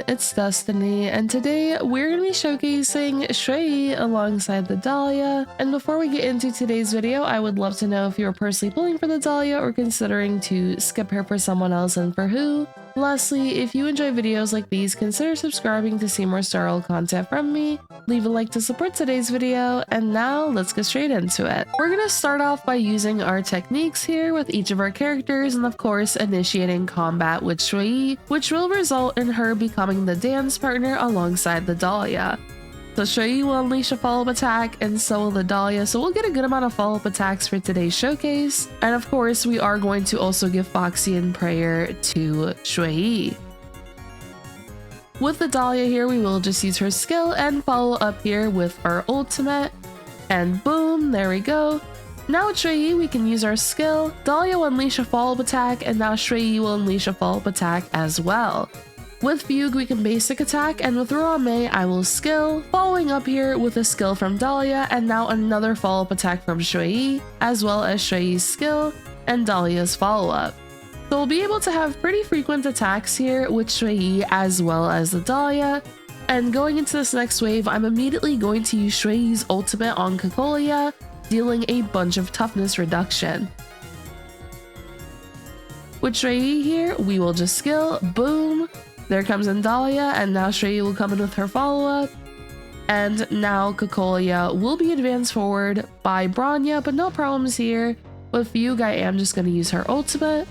it's Destiny, and today we're going to be showcasing Xueyi alongside the Dahlia. And before we get into today's video, I would love to know if you're personally pulling for the Dahlia or considering to skip her for someone else and for who. Lastly, if you enjoy videos like these, consider subscribing to see more Star Rail content from me. Leave a like to support today's video, and now let's get straight into it. We're going to start off by using our techniques here with each of our characters, and of course initiating combat with Xueyi, which will result in her becoming the dance partner alongside the Dahlia. So Xueyi will unleash a follow-up attack, and so will the Dahlia, so we'll get a good amount of follow-up attacks for today's showcase. And of course, we are going to also give Foxy and Prayer to Xueyi. With the Dahlia here, we will just use her skill and follow up here with our ultimate. And boom, there we go. Now with Xueyi, we can use our skill. Dahlia will unleash a follow-up attack, and now Xueyi will unleash a follow-up attack as well. With Fugue, we can basic attack, and with Ruan Mei, I will skill, following up here with a skill from Dahlia, and now another follow-up attack from Xueyi, as well as Xueyi's skill and Dahlia's follow-up. So we'll be able to have pretty frequent attacks here with Xueyi as well as the Dahlia. And going into this next wave, I'm immediately going to use Xueyi's ultimate on Cocolia, dealing a bunch of toughness reduction. With Xueyi here, we will just skill, boom. There comes in Dahlia, and now Xueyi will come in with her follow-up. And now Cocolia will be advanced forward by Bronya, but no problems here. With Fugue, I am just going to use her ultimate.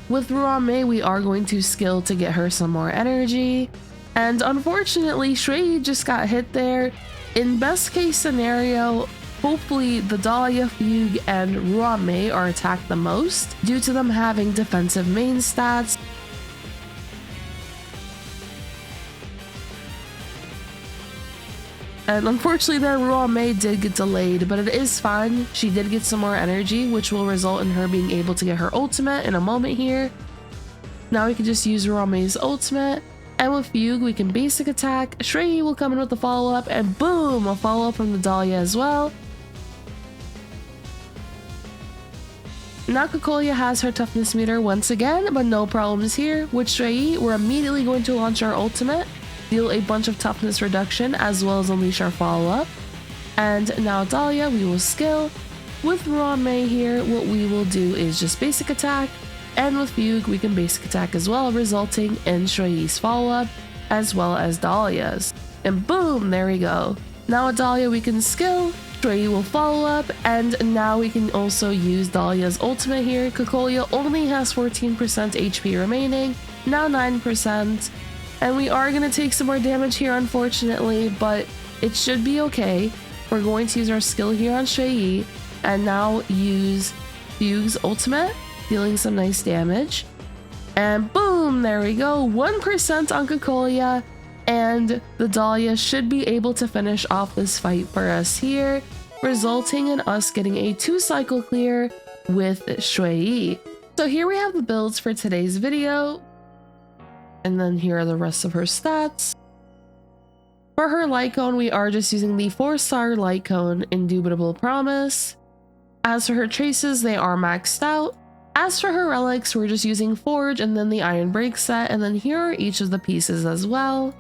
With Ruan Mei, we are going to skill to get her some more energy. And unfortunately, Xueyi just got hit there. In best case scenario, hopefully the Dahlia, Fugue, and Ruan Mei are attacked the most due to them having defensive main stats. And unfortunately there, Ruan Mei did get delayed, but it is fine. She did get some more energy, which will result in her being able to get her ultimate in a moment here. Now we can just use Ruan Mei's ultimate. And with Fugue, we can basic attack. Xueyi will come in with the follow-up, and boom, a follow-up from the Dahlia as well. Now Cocolia has her toughness meter once again, but no problems here. With Xueyi, we're immediately going to launch our ultimate, deal a bunch of toughness reduction, as well as unleash our follow-up. And now Dahlia, we will skill. With Ruan Mei here, what we will do is just basic attack. And with Fugue, we can basic attack as well, resulting in Xueyi's follow-up, as well as Dahlia's. And boom, there we go. Now with Dahlia, we can skill. Xueyi will follow up, and now we can also use Dahlia's ultimate here. Cocolia only has 14% HP remaining, now 9%. And we are going to take some more damage here, unfortunately, but it should be okay. We're going to use our skill here on Xueyi, and now use Fugue's ultimate, dealing some nice damage. And boom, there we go, 1% on Cocolia, and the Dahlia should be able to finish off this fight for us here, resulting in us getting a 2-cycle clear with Xueyi. So here we have the builds for today's video. And then here are the rest of her stats. For her light cone, we are just using the 4-star light cone, Indubitable Promise. As for her traces, they are maxed out. As for her relics, we're just using Forge and then the Iron Break set, and then here are each of the pieces as well.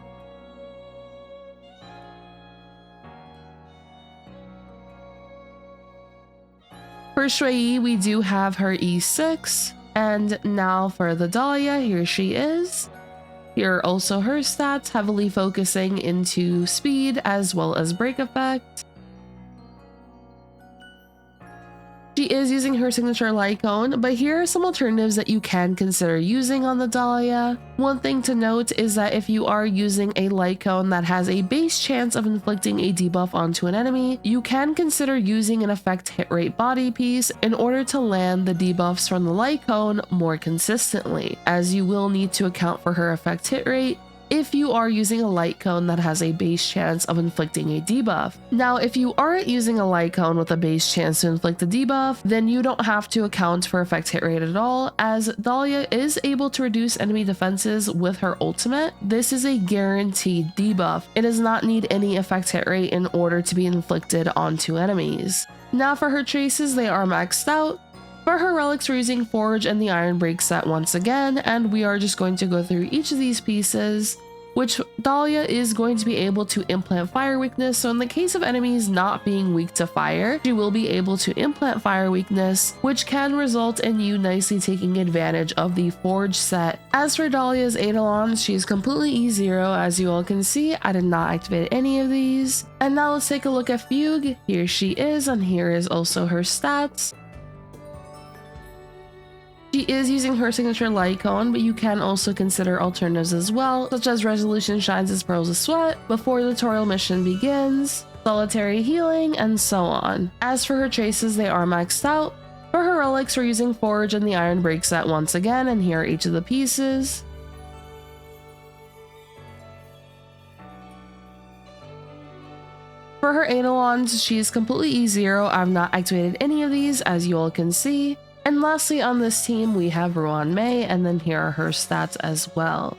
For Xueyi, we do have her E6, and now for the Dahlia, here she is. Here are also her stats, heavily focusing into speed as well as break effect. She is using her signature light cone, but here are some alternatives that you can consider using on the Dahlia. One thing to note is that if you are using a light cone that has a base chance of inflicting a debuff onto an enemy, you can consider using an effect hit rate body piece in order to land the debuffs from the light cone more consistently, as you will need to account for her effect hit rate if you are using a light cone that has a base chance of inflicting a debuff. Now, if you aren't using a light cone with a base chance to inflict a debuff, then you don't have to account for effect hit rate at all, as Dahlia is able to reduce enemy defenses with her ultimate. This is a guaranteed debuff. It does not need any effect hit rate in order to be inflicted onto enemies. Now for her traces, they are maxed out. For her relics, we're using Forge and the Iron Break set once again, and we are just going to go through each of these pieces, which Dahlia is going to be able to implant fire weakness. So in the case of enemies not being weak to fire, she will be able to implant fire weakness, which can result in you nicely taking advantage of the Forge set. As for Dahlia's Eidolons, she is completely E0. As you all can see, I did not activate any of these. And now let's take a look at Fugue. Here she is, and here is also her stats. She is using her signature light cone, but you can also consider alternatives as well, such as Resolution Shines as Pearls of Sweat, Before the Tutorial Mission Begins, Solitary Healing, and so on. As for her traces, they are maxed out. For her relics, we're using Forge and the Iron Break set once again, and here are each of the pieces. For her Eidolons, she is completely E0. I've not activated any of these, as you all can see. And lastly on this team, we have Ruan Mei, and then here are her stats as well.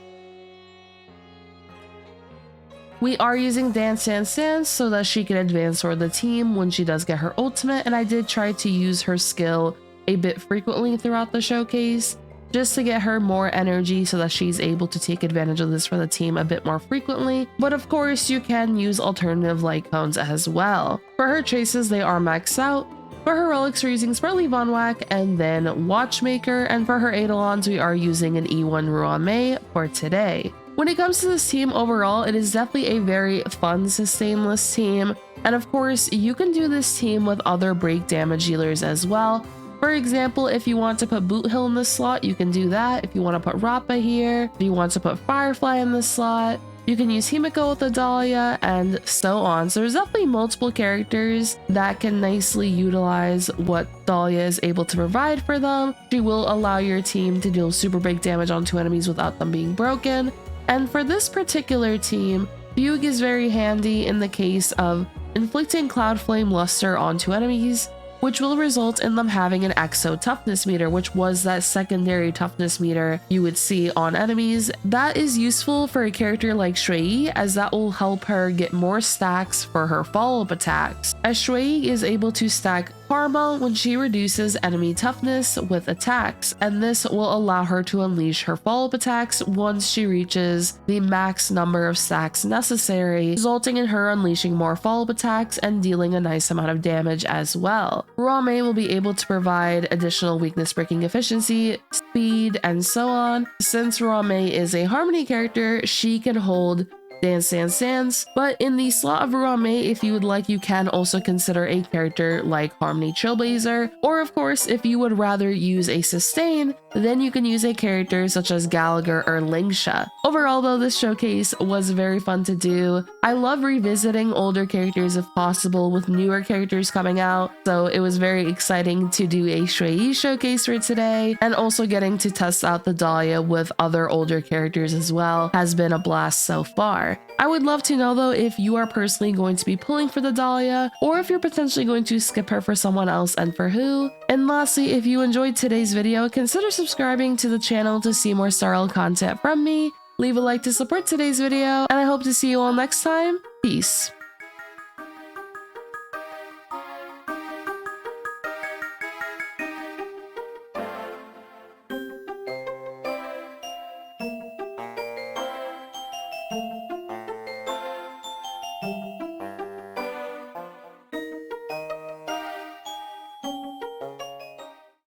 We are using Dance Dance Dance so that she can advance toward the team when she does get her ultimate, and I did try to use her skill a bit frequently throughout the showcase, just to get her more energy so that she's able to take advantage of this for the team a bit more frequently. But of course, you can use alternative light cones as well. For her traces, they are maxed out. For her relics, we're using Sprightly Von Whack and then Watchmaker, and for her Eidolons, we are using an E1 Ruan Mei for today. When it comes to this team overall, it is definitely a very fun sustainless team, and of course, you can do this team with other break damage dealers as well. For example, if you want to put Boothill in this slot, you can do that. If you want to put Rappa here, if you want to put Firefly in this slot, you can use Himeko with the Dahlia, and so on. So there's definitely multiple characters that can nicely utilize what Dahlia is able to provide for them. She will allow your team to deal super big damage onto enemies without them being broken. And for this particular team, Fugue is very handy in the case of inflicting Cloud Flame Luster onto enemies, which will result in them having an EXO toughness meter, which was that secondary toughness meter you would see on enemies. That is useful for a character like Xueyi, as that will help her get more stacks for her follow-up attacks, as Xueyi is able to stack Karma when she reduces enemy toughness with attacks, and this will allow her to unleash her follow-up attacks once she reaches the max number of stacks necessary, resulting in her unleashing more follow-up attacks and dealing a nice amount of damage as well. Ruan Mei will be able to provide additional weakness breaking efficiency, speed, and so on. Since Ruan Mei is a Harmony character, she can hold Dance Dance Dance, but in the slot of Ruan Mei, if you would like, you can also consider a character like Harmony Trailblazer, or of course, if you would rather use a sustain, then you can use a character such as Gallagher or Lingsha. Overall though, this showcase was very fun to do. I love revisiting older characters if possible with newer characters coming out, so it was very exciting to do a Xueyi showcase for today, and also getting to test out the Dahlia with other older characters as well has been a blast so far. I would love to know though if you are personally going to be pulling for the Dahlia, or if you're potentially going to skip her for someone else and for who. And lastly, if you enjoyed today's video, consider subscribing to the channel to see more Star Rail content from me. Leave a like to support today's video, and I hope to see you all next time. Peace.